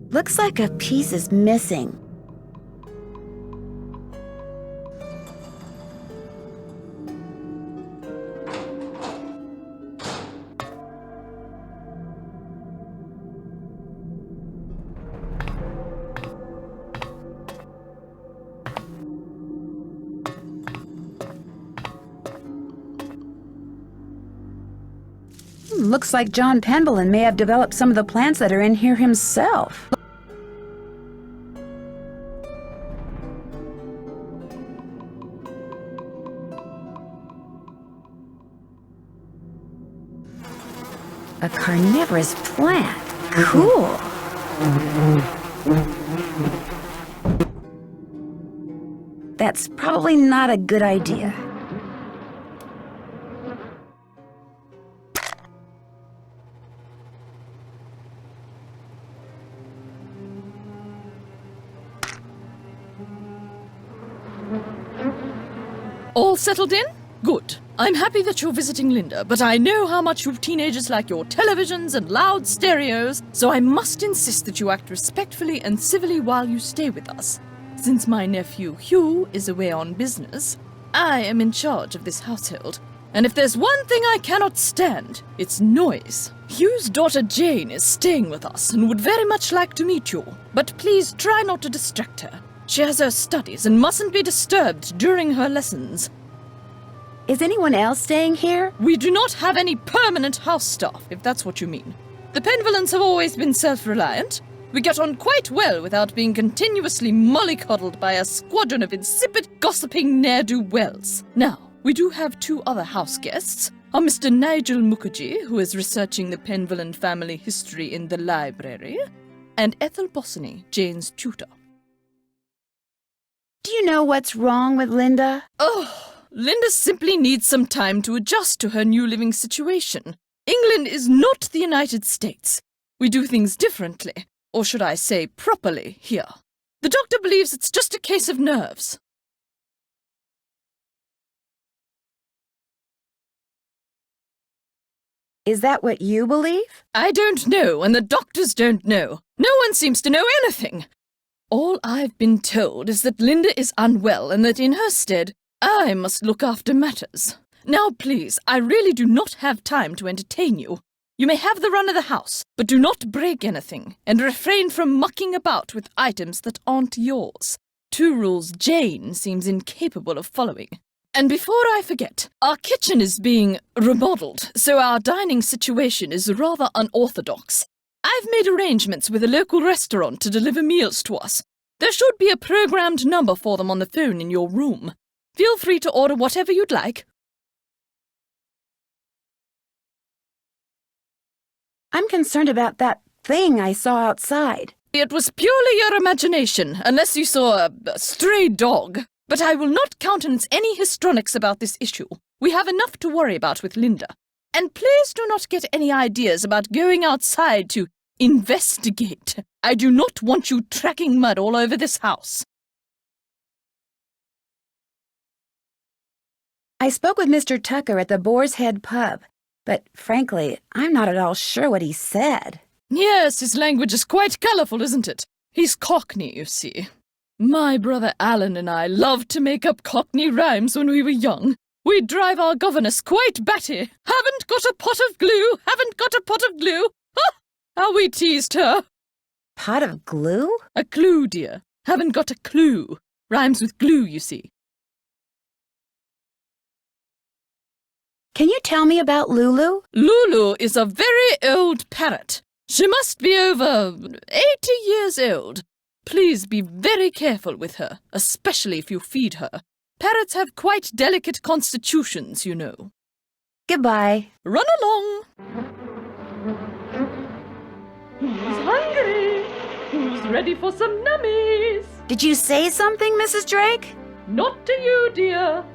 Looks like a piece is missing. Looks like John Penvellyn may have developed some of the plants that are in here himself. A carnivorous plant. Cool. That's probably not a good idea. All settled in? Good. I'm happy that you're visiting Linda, but I know how much you teenagers like your televisions and loud stereos, so I must insist that you act respectfully and civilly while you stay with us. Since my nephew Hugh is away on business, I am in charge of this household. And if there's one thing I cannot stand, it's noise. Hugh's daughter Jane is staying with us and would very much like to meet you, but please try not to distract her. She has her studies and mustn't be disturbed during her lessons. Is anyone else staying here? We do not have any permanent house staff, if that's what you mean. The Penvellyns have always been self-reliant. We get on quite well without being continuously mollycoddled by a squadron of insipid, gossiping ne'er-do-wells. Now, we do have two other house guests, are Mr. Nigel Mukherjee, who is researching the Penvellyn family history in the library, and Ethel Bossany, Jane's tutor. Do you know what's wrong with Linda? Oh, Linda simply needs some time to adjust to her new living situation. England is not the United States. We do things differently, or should I say properly, here. The doctor believes it's just a case of nerves. Is that what you believe? I don't know, and the doctors don't know. No one seems to know anything. All I've been told is that Linda is unwell and that in her stead, I must look after matters. Now, please, I really do not have time to entertain you. You may have the run of the house, but do not break anything, and refrain from mucking about with items that aren't yours. Two rules Jane seems incapable of following. And before I forget, our kitchen is being remodeled, so our dining situation is rather unorthodox. I've made arrangements with a local restaurant to deliver meals to us. There should be a programmed number for them on the phone in your room. Feel free to order whatever you'd like. I'm concerned about that thing I saw outside. It was purely your imagination, unless you saw a stray dog. But I will not countenance any histrionics about this issue. We have enough to worry about with Linda. And please do not get any ideas about going outside to investigate. I do not want you tracking mud all over this house. I spoke with Mr. Tucker at the Boar's Head pub, but frankly, I'm not at all sure what he said. Yes, his language is quite colourful, isn't it? He's Cockney, you see. My brother Alan and I loved to make up Cockney rhymes when we were young. We'd drive our governess quite batty. Haven't got a pot of glue, haven't got a pot of glue. Ha! How we teased her. Pot of glue? A clue, dear. Haven't got a clue. Rhymes with glue, you see. Can you tell me about Lulu? Lulu is a very old parrot. She must be over 80 years old. Please be very careful with her, especially if you feed her. Parrots have quite delicate constitutions, you know. Goodbye. Run along. Who's hungry? Who's ready for some nummies? Did you say something, Mrs. Drake? Not to you, dear.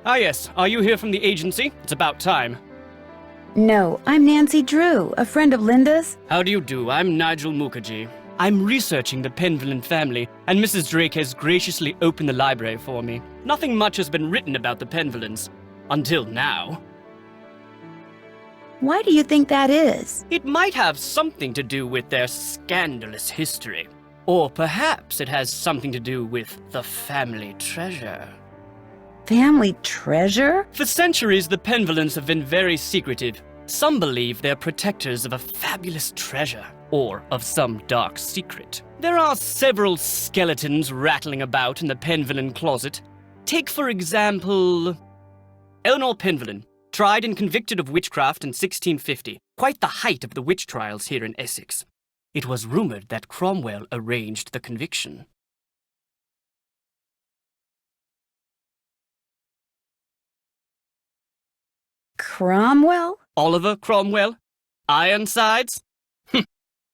Ah yes, are you here from the agency? It's about time. No, I'm Nancy Drew, a friend of Linda's. How do you do? I'm Nigel Mukherjee. I'm researching the Penvellyn family, and Mrs. Drake has graciously opened the library for me. Nothing much has been written about the Penvellyns. Until now. Why do you think that is? It might have something to do with their scandalous history. Or perhaps it has something to do with the family treasure. Family treasure? For centuries, the Penvellyns have been very secretive. Some believe they're protectors of a fabulous treasure, or of some dark secret. There are several skeletons rattling about in the Penvellyn closet. Take, for example, Eleanor Penvellyn, tried and convicted of witchcraft in 1650, quite the height of the witch trials here in Essex. It was rumored that Cromwell arranged the conviction. Cromwell? Oliver Cromwell? Ironsides?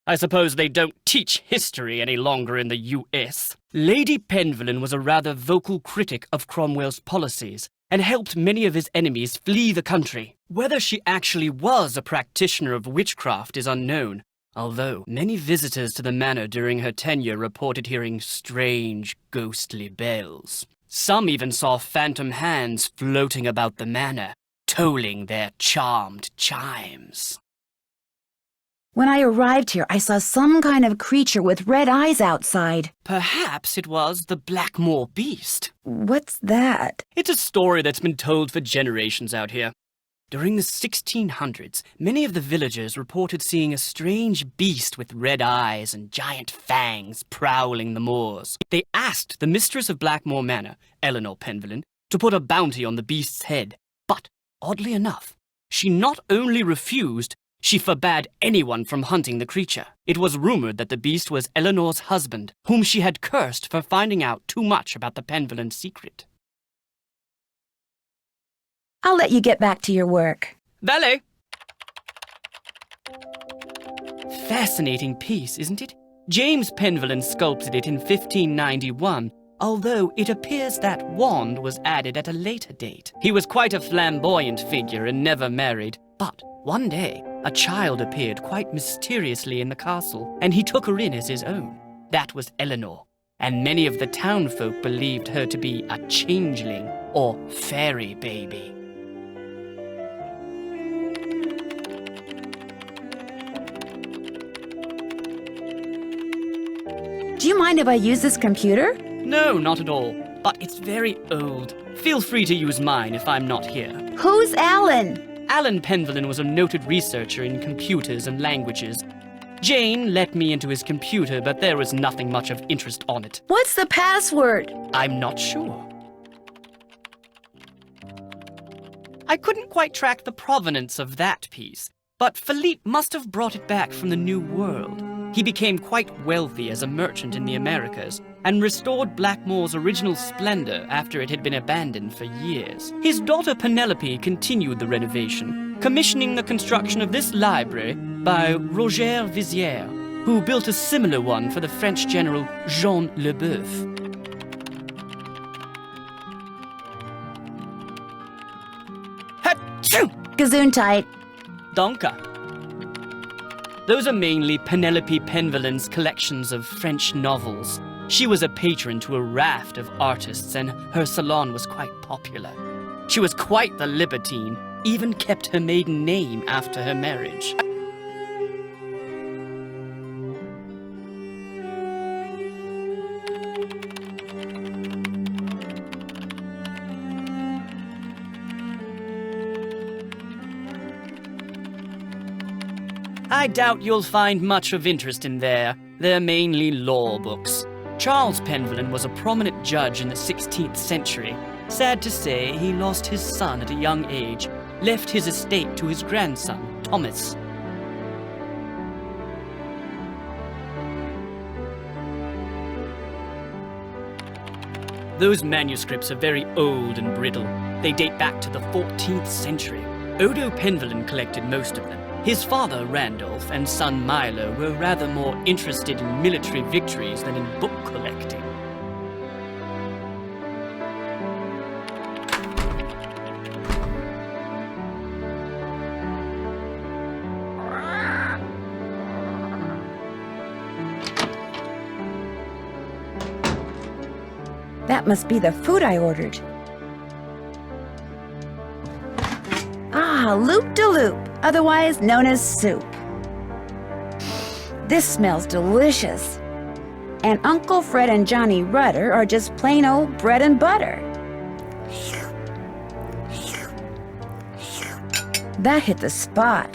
I suppose they don't teach history any longer in the US. Lady Penvellyn was a rather vocal critic of Cromwell's policies and helped many of his enemies flee the country. Whether she actually was a practitioner of witchcraft is unknown, although many visitors to the manor during her tenure reported hearing strange, ghostly bells. Some even saw phantom hands floating about the manor, tolling their charmed chimes. When I arrived here, I saw some kind of creature with red eyes outside. Perhaps it was the Blackmoor beast. What's that? It's a story that's been told for generations out here. During the 1600s, many of the villagers reported seeing a strange beast with red eyes and giant fangs prowling the moors. They asked the mistress of Blackmoor Manor, Eleanor Penvellyn, to put a bounty on the beast's head. But, oddly enough, she not only refused, she forbade anyone from hunting the creature. It was rumored that the beast was Eleanor's husband, whom she had cursed for finding out too much about the Penvellyn secret. I'll let you get back to your work. Valet! Fascinating piece, isn't it? James Penvellyn sculpted it in 1591, although it appears that wand was added at a later date. He was quite a flamboyant figure and never married, but one day, a child appeared quite mysteriously in the castle, and he took her in as his own. That was Eleanor, and many of the townfolk believed her to be a changeling or fairy baby. Do you mind if I use this computer? No, not at all, but it's very old. Feel free to use mine if I'm not here. Who's Alan? Alan Penvellyn was a noted researcher in computers and languages. Jane let me into his computer, but there was nothing much of interest on it. What's the password? I'm not sure. I couldn't quite track the provenance of that piece, but Philippe must have brought it back from the New World. He became quite wealthy as a merchant in the Americas and restored Blackmoor's original splendor after it had been abandoned for years. His daughter Penelope continued the renovation, commissioning the construction of this library by Roger Vizier, who built a similar one for the French general Jean le Boeuf. Hatchoo! Gesundheit. Danke. Those are mainly Penelope Penvellyn's collections of French novels. She was a patron to a raft of artists, and her salon was quite popular. She was quite the libertine, even kept her maiden name after her marriage. I doubt you'll find much of interest in there. They're mainly law books. Charles Penvellyn was a prominent judge in the 16th century. Sad to say, he lost his son at a young age, left his estate to his grandson, Thomas. Those manuscripts are very old and brittle. They date back to the 14th century. Odo Penvellyn collected most of them. His father, Randolph, and son Milo were rather more interested in military victories than in book collecting. That must be the food I ordered. Ah, loop-de-loop, otherwise known as soup. This smells delicious. And Uncle Fred and Johnny Rudder are just plain old bread and butter. That hit the spot.